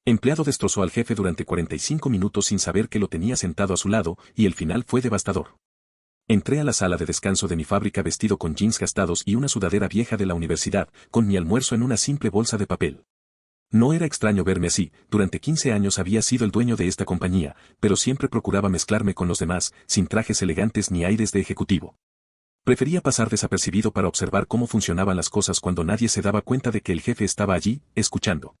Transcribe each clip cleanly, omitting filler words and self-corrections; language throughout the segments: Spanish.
Empleado destrozó al jefe durante 45 minutos sin saber que lo tenía sentado a su lado, y el final fue devastador. Entré a la sala de descanso de mi fábrica vestido con jeans gastados y una sudadera vieja de la universidad, con mi almuerzo en una simple bolsa de papel. No era extraño verme así, durante 15 años había sido el dueño de esta compañía, pero siempre procuraba mezclarme con los demás, sin trajes elegantes ni aires de ejecutivo. Prefería pasar desapercibido para observar cómo funcionaban las cosas cuando nadie se daba cuenta de que el jefe estaba allí, escuchando.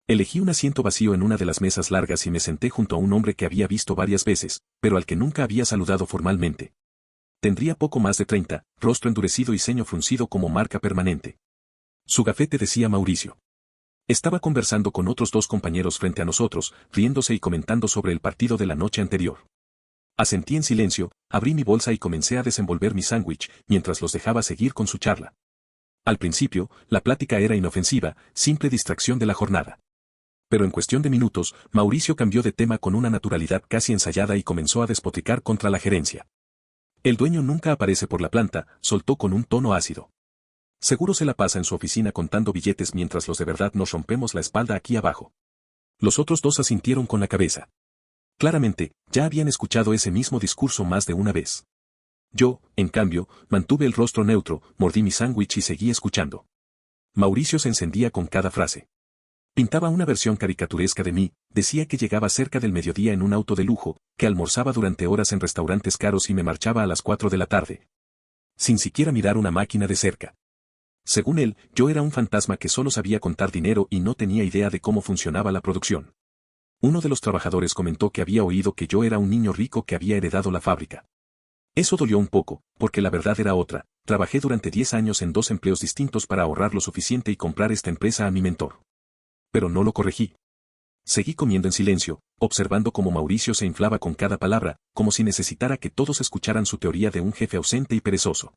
Elegí un asiento vacío en una de las mesas largas y me senté junto a un hombre que había visto varias veces, pero al que nunca había saludado formalmente. Tendría poco más de 30, rostro endurecido y ceño fruncido como marca permanente. Su gafete decía Mauricio. Estaba conversando con otros 2 compañeros frente a nosotros, riéndose y comentando sobre el partido de la noche anterior. Asentí en silencio, abrí mi bolsa y comencé a desenvolver mi sándwich, mientras los dejaba seguir con su charla. Al principio, la plática era inofensiva, simple distracción de la jornada. Pero en cuestión de minutos, Mauricio cambió de tema con una naturalidad casi ensayada y comenzó a despotricar contra la gerencia. El dueño nunca aparece por la planta, soltó con un tono ácido. Seguro se la pasa en su oficina contando billetes mientras los de verdad nos rompemos la espalda aquí abajo. Los otros 2 asintieron con la cabeza. Claramente, ya habían escuchado ese mismo discurso más de una vez. Yo, en cambio, mantuve el rostro neutro, mordí mi sándwich y seguí escuchando. Mauricio se encendía con cada frase. Pintaba una versión caricaturesca de mí, decía que llegaba cerca del mediodía en un auto de lujo, que almorzaba durante horas en restaurantes caros y me marchaba a las 4 de la tarde. Sin siquiera mirar una máquina de cerca. Según él, yo era un fantasma que solo sabía contar dinero y no tenía idea de cómo funcionaba la producción. Uno de los trabajadores comentó que había oído que yo era un niño rico que había heredado la fábrica. Eso dolió un poco, porque la verdad era otra. Trabajé durante 10 años en 2 empleos distintos para ahorrar lo suficiente y comprar esta empresa a mi mentor. Pero no lo corregí. Seguí comiendo en silencio, observando cómo Mauricio se inflaba con cada palabra, como si necesitara que todos escucharan su teoría de un jefe ausente y perezoso.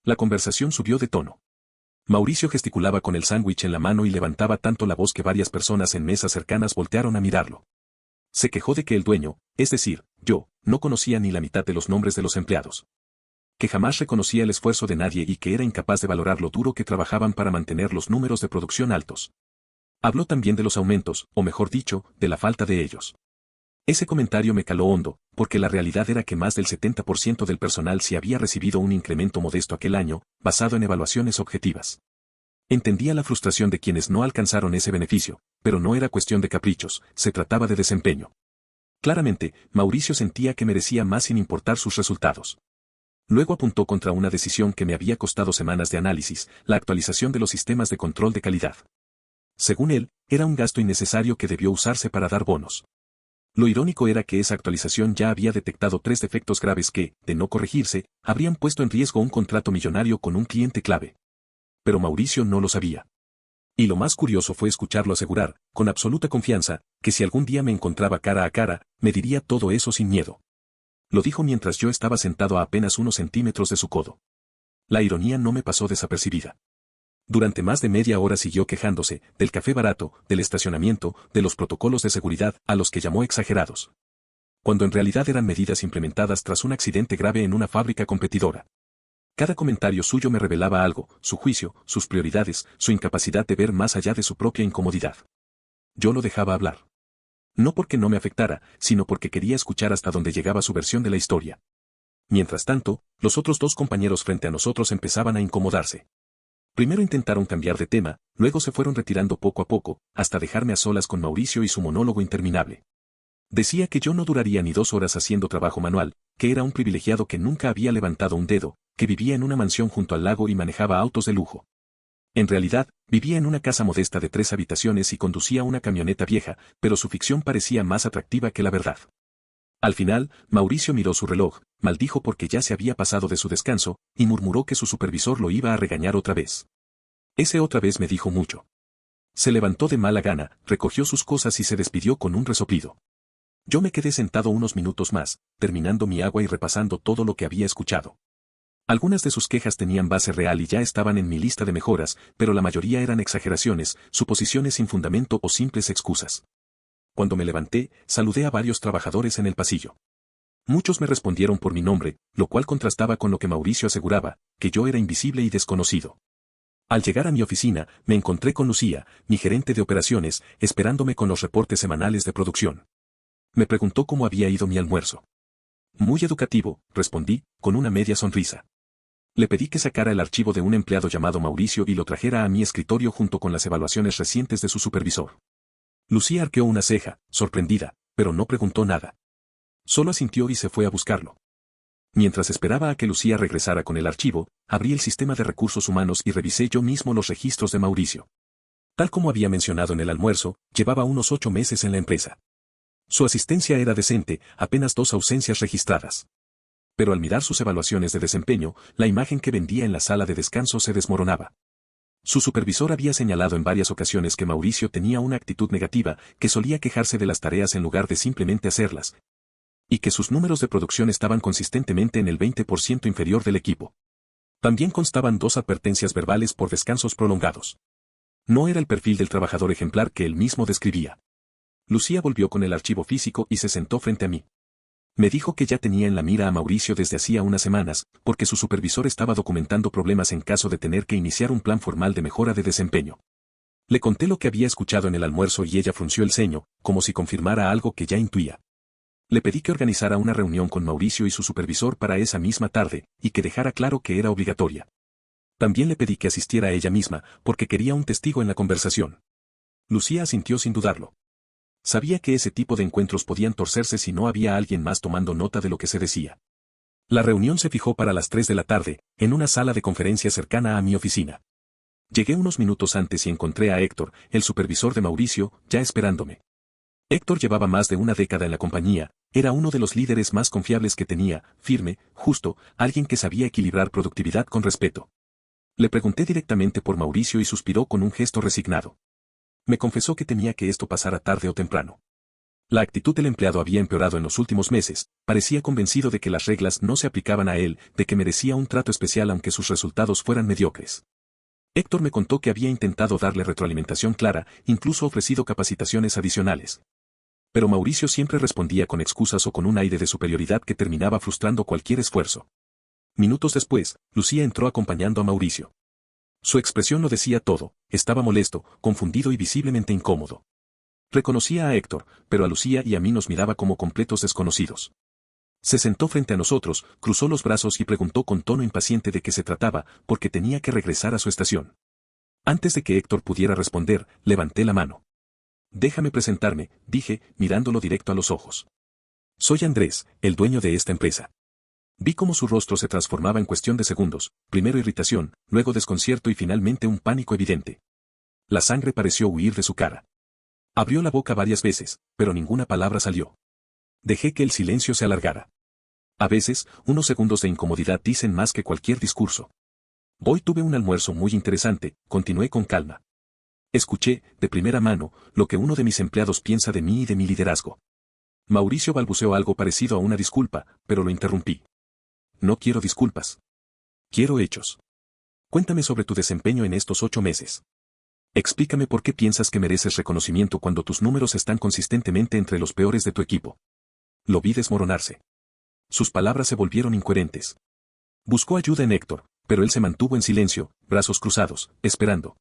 La conversación subió de tono. Mauricio gesticulaba con el sándwich en la mano y levantaba tanto la voz que varias personas en mesas cercanas voltearon a mirarlo. Se quejó de que el dueño, es decir, yo, no conocía ni la mitad de los nombres de los empleados. Que jamás reconocía el esfuerzo de nadie y que era incapaz de valorar lo duro que trabajaban para mantener los números de producción altos. Habló también de los aumentos, o mejor dicho, de la falta de ellos. Ese comentario me caló hondo, porque la realidad era que más del 70% del personal sí había recibido un incremento modesto aquel año, basado en evaluaciones objetivas. Entendía la frustración de quienes no alcanzaron ese beneficio, pero no era cuestión de caprichos, se trataba de desempeño. Claramente, Mauricio sentía que merecía más sin importar sus resultados. Luego apuntó contra una decisión que me había costado semanas de análisis, la actualización de los sistemas de control de calidad. Según él, era un gasto innecesario que debió usarse para dar bonos. Lo irónico era que esa actualización ya había detectado 3 defectos graves que, de no corregirse, habrían puesto en riesgo un contrato millonario con un cliente clave. Pero Mauricio no lo sabía. Y lo más curioso fue escucharlo asegurar, con absoluta confianza, que si algún día me encontraba cara a cara, me diría todo eso sin miedo. Lo dijo mientras yo estaba sentado a apenas unos centímetros de su codo. La ironía no me pasó desapercibida. Durante más de media hora siguió quejándose, del café barato, del estacionamiento, de los protocolos de seguridad, a los que llamó exagerados. Cuando en realidad eran medidas implementadas tras un accidente grave en una fábrica competidora. Cada comentario suyo me revelaba algo, su juicio, sus prioridades, su incapacidad de ver más allá de su propia incomodidad. Yo lo dejaba hablar. No porque no me afectara, sino porque quería escuchar hasta dónde llegaba su versión de la historia. Mientras tanto, los otros 2 compañeros frente a nosotros empezaban a incomodarse. Primero intentaron cambiar de tema, luego se fueron retirando poco a poco, hasta dejarme a solas con Mauricio y su monólogo interminable. Decía que yo no duraría ni 2 horas haciendo trabajo manual, que era un privilegiado que nunca había levantado un dedo, que vivía en una mansión junto al lago y manejaba autos de lujo. En realidad, vivía en una casa modesta de 3 habitaciones y conducía una camioneta vieja, pero su ficción parecía más atractiva que la verdad. Al final, Mauricio miró su reloj, maldijo porque ya se había pasado de su descanso, y murmuró que su supervisor lo iba a regañar otra vez. Ese otra vez me dijo mucho. Se levantó de mala gana, recogió sus cosas y se despidió con un resoplido. Yo me quedé sentado unos minutos más, terminando mi agua y repasando todo lo que había escuchado. Algunas de sus quejas tenían base real y ya estaban en mi lista de mejoras, pero la mayoría eran exageraciones, suposiciones sin fundamento o simples excusas. Cuando me levanté, saludé a varios trabajadores en el pasillo. Muchos me respondieron por mi nombre, lo cual contrastaba con lo que Mauricio aseguraba, que yo era invisible y desconocido. Al llegar a mi oficina, me encontré con Lucía, mi gerente de operaciones, esperándome con los reportes semanales de producción. Me preguntó cómo había ido mi almuerzo. Muy educativo, respondí, con una media sonrisa. Le pedí que sacara el archivo de un empleado llamado Mauricio y lo trajera a mi escritorio junto con las evaluaciones recientes de su supervisor. Lucía arqueó una ceja, sorprendida, pero no preguntó nada. Solo asintió y se fue a buscarlo. Mientras esperaba a que Lucía regresara con el archivo, abrí el sistema de recursos humanos y revisé yo mismo los registros de Mauricio. Tal como había mencionado en el almuerzo, llevaba unos 8 meses en la empresa. Su asistencia era decente, apenas 2 ausencias registradas. Pero al mirar sus evaluaciones de desempeño, la imagen que vendía en la sala de descanso se desmoronaba. Su supervisor había señalado en varias ocasiones que Mauricio tenía una actitud negativa, que solía quejarse de las tareas en lugar de simplemente hacerlas, y que sus números de producción estaban consistentemente en el 20% inferior del equipo. También constaban 2 advertencias verbales por descansos prolongados. No era el perfil del trabajador ejemplar que él mismo describía. Lucía volvió con el archivo físico y se sentó frente a mí. Me dijo que ya tenía en la mira a Mauricio desde hacía unas semanas, porque su supervisor estaba documentando problemas en caso de tener que iniciar un plan formal de mejora de desempeño. Le conté lo que había escuchado en el almuerzo y ella frunció el ceño, como si confirmara algo que ya intuía. Le pedí que organizara una reunión con Mauricio y su supervisor para esa misma tarde, y que dejara claro que era obligatoria. También le pedí que asistiera a ella misma, porque quería un testigo en la conversación. Lucía asintió sin dudarlo. Sabía que ese tipo de encuentros podían torcerse si no había alguien más tomando nota de lo que se decía. La reunión se fijó para las 3 de la tarde, en una sala de conferencias cercana a mi oficina. Llegué unos minutos antes y encontré a Héctor, el supervisor de Mauricio, ya esperándome. Héctor llevaba más de una década en la compañía, era uno de los líderes más confiables que tenía, firme, justo, alguien que sabía equilibrar productividad con respeto. Le pregunté directamente por Mauricio y suspiró con un gesto resignado. Me confesó que temía que esto pasara tarde o temprano. La actitud del empleado había empeorado en los últimos meses, parecía convencido de que las reglas no se aplicaban a él, de que merecía un trato especial aunque sus resultados fueran mediocres. Héctor me contó que había intentado darle retroalimentación clara, incluso ofrecido capacitaciones adicionales. Pero Mauricio siempre respondía con excusas o con un aire de superioridad que terminaba frustrando cualquier esfuerzo. Minutos después, Lucía entró acompañando a Mauricio. Su expresión lo decía todo, estaba molesto, confundido y visiblemente incómodo. Reconocía a Héctor, pero a Lucía y a mí nos miraba como completos desconocidos. Se sentó frente a nosotros, cruzó los brazos y preguntó con tono impaciente de qué se trataba, porque tenía que regresar a su estación. Antes de que Héctor pudiera responder, levanté la mano. Déjame presentarme, dije, mirándolo directo a los ojos. Soy Andrés, el dueño de esta empresa. Vi cómo su rostro se transformaba en cuestión de segundos, primero irritación, luego desconcierto y finalmente un pánico evidente. La sangre pareció huir de su cara. Abrió la boca varias veces, pero ninguna palabra salió. Dejé que el silencio se alargara. A veces, unos segundos de incomodidad dicen más que cualquier discurso. Hoy tuve un almuerzo muy interesante, continué con calma. Escuché, de primera mano, lo que uno de mis empleados piensa de mí y de mi liderazgo. Mauricio balbuceó algo parecido a una disculpa, pero lo interrumpí. No quiero disculpas. Quiero hechos. Cuéntame sobre tu desempeño en estos 8 meses. Explícame por qué piensas que mereces reconocimiento cuando tus números están consistentemente entre los peores de tu equipo. Lo vi desmoronarse. Sus palabras se volvieron incoherentes. Buscó ayuda en Héctor, pero él se mantuvo en silencio, brazos cruzados, esperando.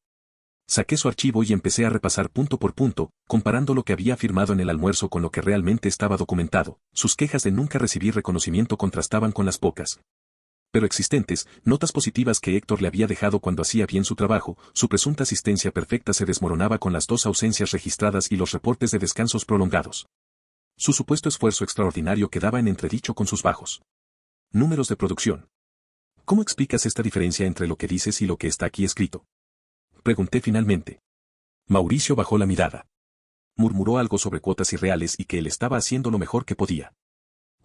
Saqué su archivo y empecé a repasar punto por punto, comparando lo que había afirmado en el almuerzo con lo que realmente estaba documentado. Sus quejas de nunca recibir reconocimiento contrastaban con las pocas, pero existentes, notas positivas que Héctor le había dejado cuando hacía bien su trabajo. Su presunta asistencia perfecta se desmoronaba con las 2 ausencias registradas y los reportes de descansos prolongados. Su supuesto esfuerzo extraordinario quedaba en entredicho con sus bajos números de producción. ¿Cómo explicas esta diferencia entre lo que dices y lo que está aquí escrito? Pregunté finalmente. Mauricio bajó la mirada. Murmuró algo sobre cuotas irreales y que él estaba haciendo lo mejor que podía.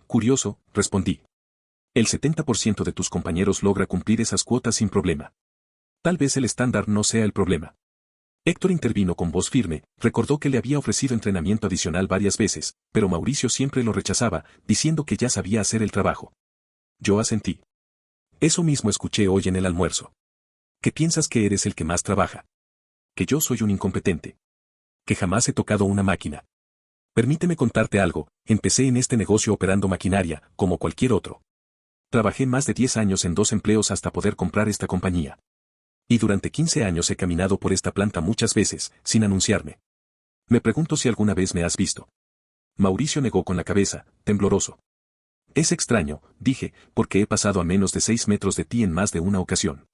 Curioso, respondí. El 70% de tus compañeros logra cumplir esas cuotas sin problema. Tal vez el estándar no sea el problema. Héctor intervino con voz firme, recordó que le había ofrecido entrenamiento adicional varias veces, pero Mauricio siempre lo rechazaba, diciendo que ya sabía hacer el trabajo. Yo asentí. Eso mismo escuché hoy en el almuerzo. ¿Que piensas que eres el que más trabaja? Que yo soy un incompetente. Que jamás he tocado una máquina. Permíteme contarte algo, empecé en este negocio operando maquinaria, como cualquier otro. Trabajé más de 10 años en 2 empleos hasta poder comprar esta compañía. Y durante 15 años he caminado por esta planta muchas veces, sin anunciarme. Me pregunto si alguna vez me has visto. Mauricio negó con la cabeza, tembloroso. Es extraño, dije, porque he pasado a menos de 6 metros de ti en más de una ocasión.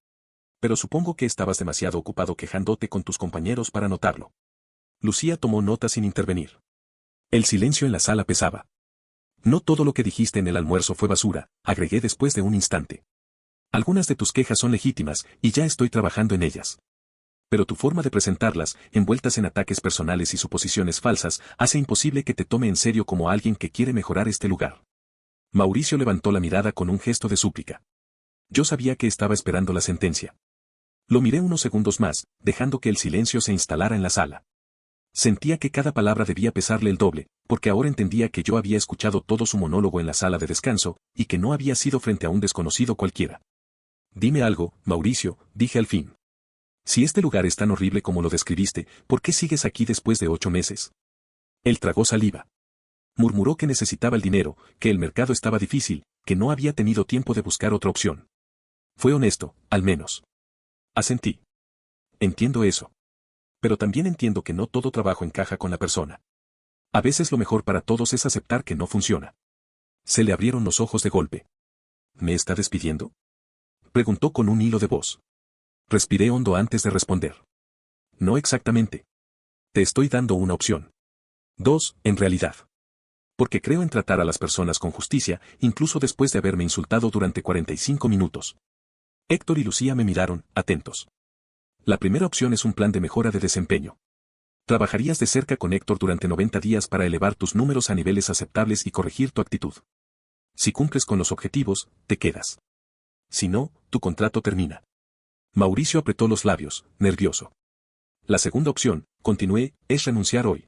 Pero supongo que estabas demasiado ocupado quejándote con tus compañeros para notarlo. Lucía tomó nota sin intervenir. El silencio en la sala pesaba. No todo lo que dijiste en el almuerzo fue basura, agregué después de un instante. Algunas de tus quejas son legítimas, y ya estoy trabajando en ellas. Pero tu forma de presentarlas, envueltas en ataques personales y suposiciones falsas, hace imposible que te tome en serio como alguien que quiere mejorar este lugar. Mauricio levantó la mirada con un gesto de súplica. Yo sabía que estaba esperando la sentencia. Lo miré unos segundos más, dejando que el silencio se instalara en la sala. Sentía que cada palabra debía pesarle el doble, porque ahora entendía que yo había escuchado todo su monólogo en la sala de descanso, y que no había sido frente a un desconocido cualquiera. Dime algo, Mauricio, dije al fin. Si este lugar es tan horrible como lo describiste, ¿por qué sigues aquí después de 8 meses? Él tragó saliva. Murmuró que necesitaba el dinero, que el mercado estaba difícil, que no había tenido tiempo de buscar otra opción. Fue honesto, al menos. Asentí. Entiendo eso. Pero también entiendo que no todo trabajo encaja con la persona. A veces lo mejor para todos es aceptar que no funciona. Se le abrieron los ojos de golpe. ¿Me está despidiendo? Preguntó con un hilo de voz. Respiré hondo antes de responder. No exactamente. Te estoy dando una opción. 2, en realidad. Porque creo en tratar a las personas con justicia, incluso después de haberme insultado durante 45 minutos. Héctor y Lucía me miraron, atentos. La primera opción es un plan de mejora de desempeño. Trabajarías de cerca con Héctor durante 90 días para elevar tus números a niveles aceptables y corregir tu actitud. Si cumples con los objetivos, te quedas. Si no, tu contrato termina. Mauricio apretó los labios, nervioso. La segunda opción, continué, es renunciar hoy.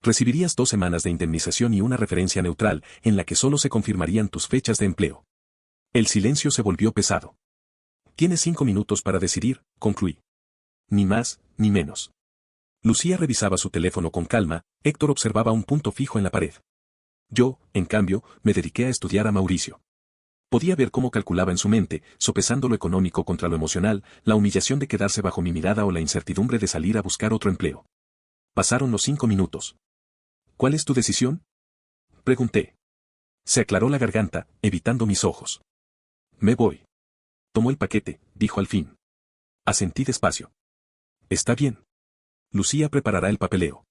Recibirías 2 semanas de indemnización y una referencia neutral, en la que solo se confirmarían tus fechas de empleo. El silencio se volvió pesado. Tienes 5 minutos para decidir, concluí. Ni más, ni menos. Lucía revisaba su teléfono con calma, Héctor observaba un punto fijo en la pared. Yo, en cambio, me dediqué a estudiar a Mauricio. Podía ver cómo calculaba en su mente, sopesando lo económico contra lo emocional, la humillación de quedarse bajo mi mirada o la incertidumbre de salir a buscar otro empleo. Pasaron los 5 minutos. ¿Cuál es tu decisión? Pregunté. Se aclaró la garganta, evitando mis ojos. Me voy. Tomó el paquete, dijo al fin. Asentí despacio. Está bien. Lucía preparará el papeleo.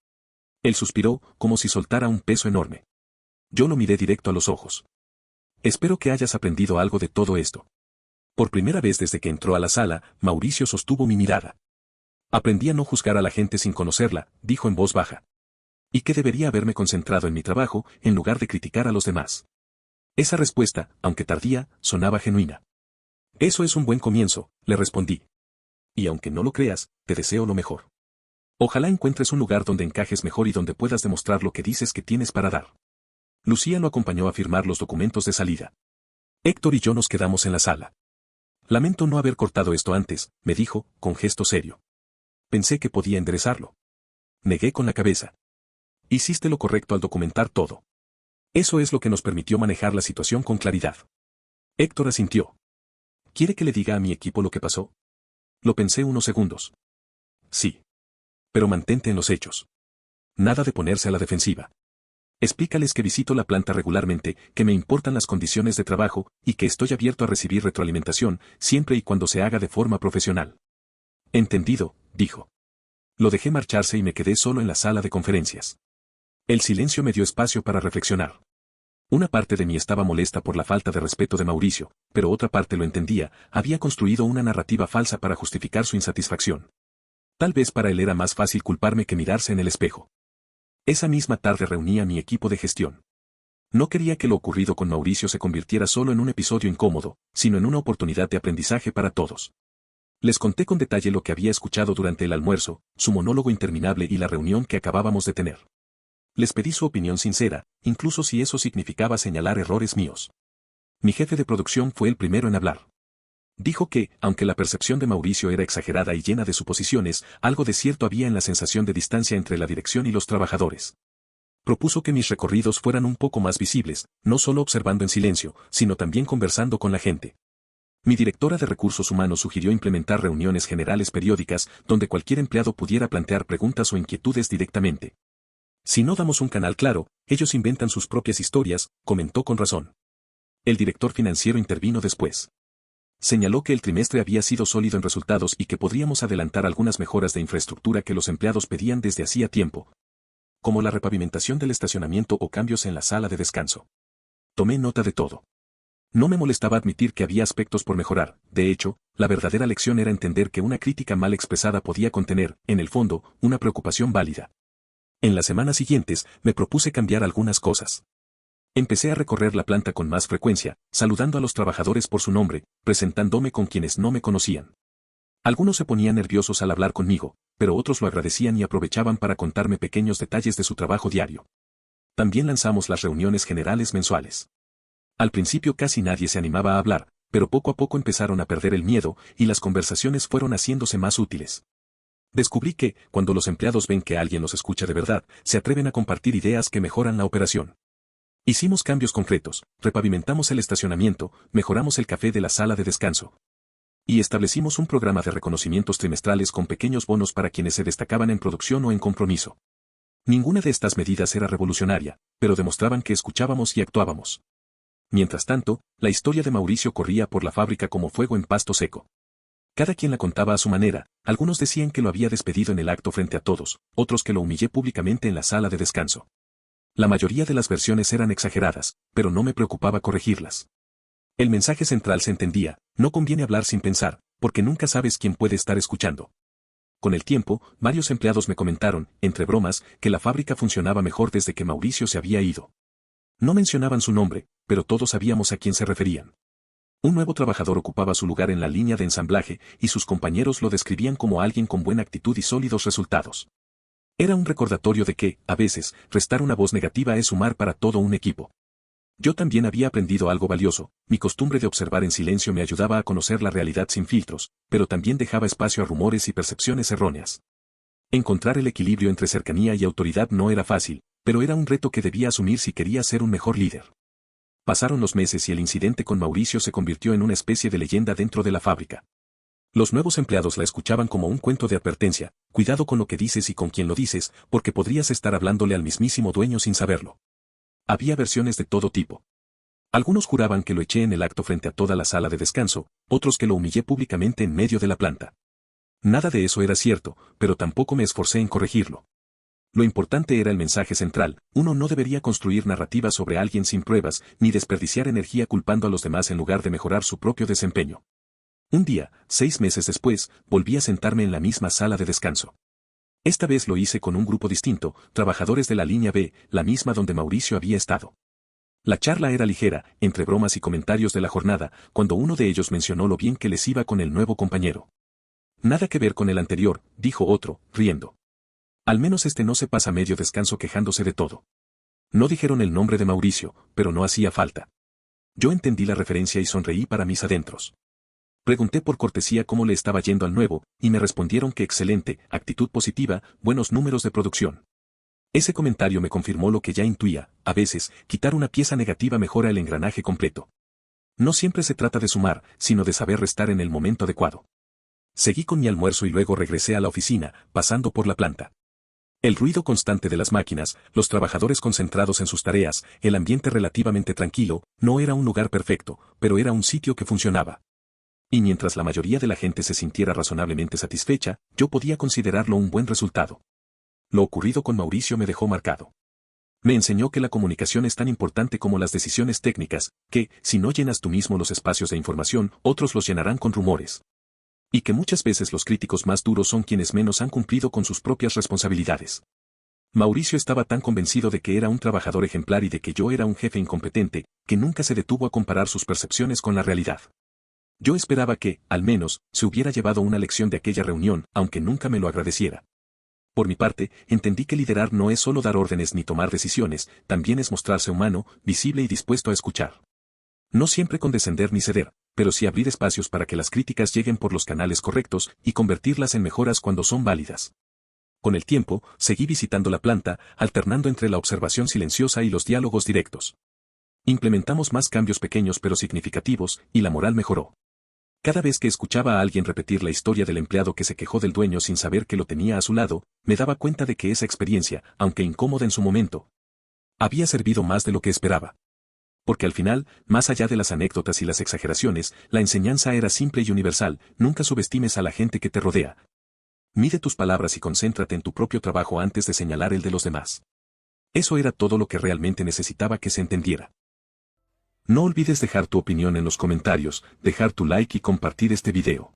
Él suspiró, como si soltara un peso enorme. Yo lo miré directo a los ojos. Espero que hayas aprendido algo de todo esto. Por primera vez desde que entró a la sala, Mauricio sostuvo mi mirada. Aprendí a no juzgar a la gente sin conocerla, dijo en voz baja. Y que debería haberme concentrado en mi trabajo, en lugar de criticar a los demás. Esa respuesta, aunque tardía, sonaba genuina. Eso es un buen comienzo, le respondí. Y aunque no lo creas, te deseo lo mejor. Ojalá encuentres un lugar donde encajes mejor y donde puedas demostrar lo que dices que tienes para dar. Lucía lo acompañó a firmar los documentos de salida. Héctor y yo nos quedamos en la sala. Lamento no haber cortado esto antes, me dijo, con gesto serio. Pensé que podía enderezarlo. Negué con la cabeza. Hiciste lo correcto al documentar todo. Eso es lo que nos permitió manejar la situación con claridad. Héctor asintió. ¿Quiere que le diga a mi equipo lo que pasó? Lo pensé unos segundos. Sí. Pero mantente en los hechos. Nada de ponerse a la defensiva. Explícales que visito la planta regularmente, que me importan las condiciones de trabajo, y que estoy abierto a recibir retroalimentación, siempre y cuando se haga de forma profesional. Entendido, dijo. Lo dejé marcharse y me quedé solo en la sala de conferencias. El silencio me dio espacio para reflexionar. Una parte de mí estaba molesta por la falta de respeto de Mauricio, pero otra parte lo entendía, había construido una narrativa falsa para justificar su insatisfacción. Tal vez para él era más fácil culparme que mirarse en el espejo. Esa misma tarde reuní a mi equipo de gestión. No quería que lo ocurrido con Mauricio se convirtiera solo en un episodio incómodo, sino en una oportunidad de aprendizaje para todos. Les conté con detalle lo que había escuchado durante el almuerzo, su monólogo interminable y la reunión que acabábamos de tener. Les pedí su opinión sincera, incluso si eso significaba señalar errores míos. Mi jefe de producción fue el primero en hablar. Dijo que, aunque la percepción de Mauricio era exagerada y llena de suposiciones, algo de cierto había en la sensación de distancia entre la dirección y los trabajadores. Propuso que mis recorridos fueran un poco más visibles, no solo observando en silencio, sino también conversando con la gente. Mi directora de recursos humanos sugirió implementar reuniones generales periódicas donde cualquier empleado pudiera plantear preguntas o inquietudes directamente. Si no damos un canal claro, ellos inventan sus propias historias, comentó con razón. El director financiero intervino después. Señaló que el trimestre había sido sólido en resultados y que podríamos adelantar algunas mejoras de infraestructura que los empleados pedían desde hacía tiempo, como la repavimentación del estacionamiento o cambios en la sala de descanso. Tomé nota de todo. No me molestaba admitir que había aspectos por mejorar, de hecho, la verdadera lección era entender que una crítica mal expresada podía contener, en el fondo, una preocupación válida. En las semanas siguientes, me propuse cambiar algunas cosas. Empecé a recorrer la planta con más frecuencia, saludando a los trabajadores por su nombre, presentándome con quienes no me conocían. Algunos se ponían nerviosos al hablar conmigo, pero otros lo agradecían y aprovechaban para contarme pequeños detalles de su trabajo diario. También lanzamos las reuniones generales mensuales. Al principio casi nadie se animaba a hablar, pero poco a poco empezaron a perder el miedo y las conversaciones fueron haciéndose más útiles. Descubrí que, cuando los empleados ven que alguien los escucha de verdad, se atreven a compartir ideas que mejoran la operación. Hicimos cambios concretos, repavimentamos el estacionamiento, mejoramos el café de la sala de descanso. Y establecimos un programa de reconocimientos trimestrales con pequeños bonos para quienes se destacaban en producción o en compromiso. Ninguna de estas medidas era revolucionaria, pero demostraban que escuchábamos y actuábamos. Mientras tanto, la historia de Mauricio corría por la fábrica como fuego en pasto seco. Cada quien la contaba a su manera, algunos decían que lo había despedido en el acto frente a todos, otros que lo humillé públicamente en la sala de descanso. La mayoría de las versiones eran exageradas, pero no me preocupaba corregirlas. El mensaje central se entendía, no conviene hablar sin pensar, porque nunca sabes quién puede estar escuchando. Con el tiempo, varios empleados me comentaron, entre bromas, que la fábrica funcionaba mejor desde que Mauricio se había ido. No mencionaban su nombre, pero todos sabíamos a quién se referían. Un nuevo trabajador ocupaba su lugar en la línea de ensamblaje, y sus compañeros lo describían como alguien con buena actitud y sólidos resultados. Era un recordatorio de que, a veces, restar una voz negativa es sumar para todo un equipo. Yo también había aprendido algo valioso, mi costumbre de observar en silencio me ayudaba a conocer la realidad sin filtros, pero también dejaba espacio a rumores y percepciones erróneas. Encontrar el equilibrio entre cercanía y autoridad no era fácil, pero era un reto que debía asumir si quería ser un mejor líder. Pasaron los meses y el incidente con Mauricio se convirtió en una especie de leyenda dentro de la fábrica. Los nuevos empleados la escuchaban como un cuento de advertencia, cuidado con lo que dices y con quién lo dices, porque podrías estar hablándole al mismísimo dueño sin saberlo. Había versiones de todo tipo. Algunos juraban que lo eché en el acto frente a toda la sala de descanso, otros que lo humillé públicamente en medio de la planta. Nada de eso era cierto, pero tampoco me esforcé en corregirlo. Lo importante era el mensaje central, uno no debería construir narrativas sobre alguien sin pruebas, ni desperdiciar energía culpando a los demás en lugar de mejorar su propio desempeño. Un día, 6 meses después, volví a sentarme en la misma sala de descanso. Esta vez lo hice con un grupo distinto, trabajadores de la línea B, la misma donde Mauricio había estado. La charla era ligera, entre bromas y comentarios de la jornada, cuando uno de ellos mencionó lo bien que les iba con el nuevo compañero. Nada que ver con el anterior, dijo otro, riendo. Al menos este no se pasa medio descanso quejándose de todo. No dijeron el nombre de Mauricio, pero no hacía falta. Yo entendí la referencia y sonreí para mis adentros. Pregunté por cortesía cómo le estaba yendo al nuevo, y me respondieron que excelente, actitud positiva, buenos números de producción. Ese comentario me confirmó lo que ya intuía, a veces, quitar una pieza negativa mejora el engranaje completo. No siempre se trata de sumar, sino de saber restar en el momento adecuado. Seguí con mi almuerzo y luego regresé a la oficina, pasando por la planta. El ruido constante de las máquinas, los trabajadores concentrados en sus tareas, el ambiente relativamente tranquilo, no era un lugar perfecto, pero era un sitio que funcionaba. Y mientras la mayoría de la gente se sintiera razonablemente satisfecha, yo podía considerarlo un buen resultado. Lo ocurrido con Mauricio me dejó marcado. Me enseñó que la comunicación es tan importante como las decisiones técnicas, que, si no llenas tú mismo los espacios de información, otros los llenarán con rumores. Y que muchas veces los críticos más duros son quienes menos han cumplido con sus propias responsabilidades. Mauricio estaba tan convencido de que era un trabajador ejemplar y de que yo era un jefe incompetente, que nunca se detuvo a comparar sus percepciones con la realidad. Yo esperaba que, al menos, se hubiera llevado una lección de aquella reunión, aunque nunca me lo agradeciera. Por mi parte, entendí que liderar no es solo dar órdenes ni tomar decisiones, también es mostrarse humano, visible y dispuesto a escuchar. No siempre condescender ni ceder, pero sí abrir espacios para que las críticas lleguen por los canales correctos y convertirlas en mejoras cuando son válidas. Con el tiempo, seguí visitando la planta, alternando entre la observación silenciosa y los diálogos directos. Implementamos más cambios pequeños pero significativos, y la moral mejoró. Cada vez que escuchaba a alguien repetir la historia del empleado que se quejó del dueño sin saber que lo tenía a su lado, me daba cuenta de que esa experiencia, aunque incómoda en su momento, había servido más de lo que esperaba. Porque al final, más allá de las anécdotas y las exageraciones, la enseñanza era simple y universal: nunca subestimes a la gente que te rodea. Mide tus palabras y concéntrate en tu propio trabajo antes de señalar el de los demás. Eso era todo lo que realmente necesitaba que se entendiera. No olvides dejar tu opinión en los comentarios, dejar tu like y compartir este video.